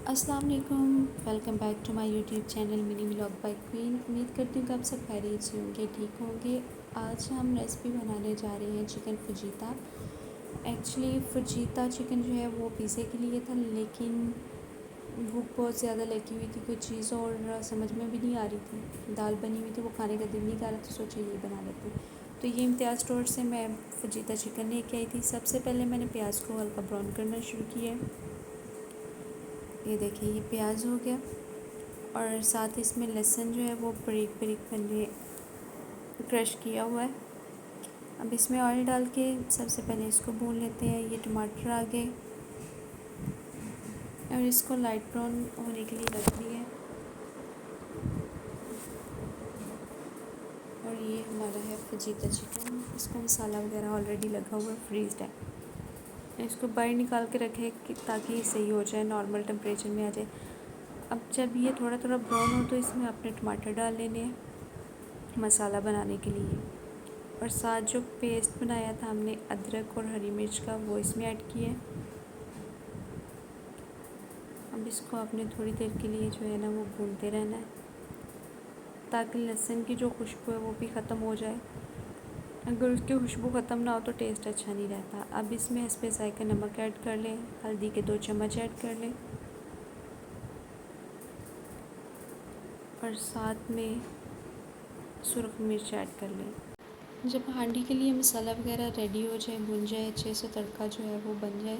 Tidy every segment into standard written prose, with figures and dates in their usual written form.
अस्सलाम वालेकुम। Welcome back to my YouTube channel mini vlog by queen. उम्मीद करती हूँ कि आप सब खैरियत से होंगे, ठीक होंगे। आज हम रेसिपी बनाने जा रहे हैं chicken fajita. Actually fajita chicken जो है वो पिज़्ज़े के लिए था, लेकिन भूख बहुत ज़्यादा लगी हुई थी कोई चीज़ और समझ में भी नहीं आ रही थी। दाल बनी हुई थी, वो खाने का दिल नहीं कर रहा, तो सोचा ये बना लेते। तो ये इम्तियाज़ स्टोर से मैं फजीता चिकन लेके आई थी। सबसे पहले मैंने प्याज को हल्का ब्राउन करना शुरू किया। ये देखिए, ये प्याज हो गया और साथ इसमें लहसुन जो है वो बारीक बारीक मैंने क्रश किया हुआ है। अब इसमें ऑयल डाल के सबसे पहले इसको भून लेते हैं। ये टमाटर आ गए और इसको लाइट ब्राउन होने के लिए रख दिए। और ये हमारा है फजीता चिकन। इसको मसाला वगैरह ऑलरेडी लगा हुआ है, फ्रीज़ड है। इसको बाहर निकाल के रखें कि ताकि सही हो जाए, नॉर्मल टेम्परेचर में आ जाए। अब जब ये थोड़ा थोड़ा ब्राउन हो तो इसमें अपने टमाटर डाल लेने हैं मसाला बनाने के लिए। और साथ जो पेस्ट बनाया था हमने अदरक और हरी मिर्च का, वो इसमें ऐड किया है। अब इसको आपने थोड़ी देर के लिए जो है ना वो भूनते रहना है, ताकि लहसुन की जो खुशबू है वो भी ख़त्म हो जाए। अगर उसकी खुशबू ख़त्म ना हो तो टेस्ट अच्छा नहीं रहता। अब इसमें हस्बे ज़ायक़ा नमक ऐड कर लें, हल्दी के 2 चम्मच ऐड कर लें और साथ में सुरख मिर्च ऐड कर लें। जब हांडी के लिए मसाला वगैरह रेडी हो जाए, भुन जाए अच्छे से, तड़का जो है वो बन जाए,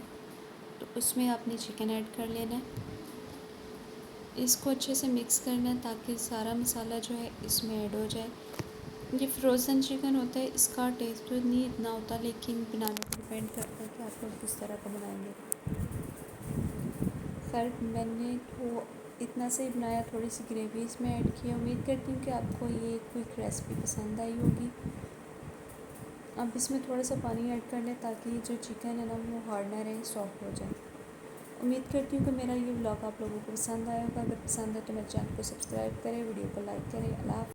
तो उसमें आपने चिकन ऐड कर लेना है। इसको अच्छे से मिक्स करना है ताकि सारा मसाला जो है इसमें ऐड हो जाए। ये फ्रोज़न चिकन होता है, इसका टेस्ट तो नहीं इतना होता, लेकिन बनाने पर डिपेंड करता है कि आप लोग किस तरह का बनाएंगे। खैर मैंने तो इतना से ही बनाया, थोड़ी सी ग्रेवी इसमें ऐड की। उम्मीद करती हूँ कि आपको ये क्विक रेसिपी पसंद आई होगी। अब इसमें थोड़ा सा पानी ऐड कर लें ताकि जो चिकन है ना वो हार्ड ना रहे, सॉफ्ट हो जाए। उम्मीद करती हूँ कि मेरा ये व्लॉग आप लोगों को पसंद आया होगा। अगर पसंद है तो मेरे चैनल को सब्सक्राइब करें, वीडियो को लाइक करें। अल्लाह।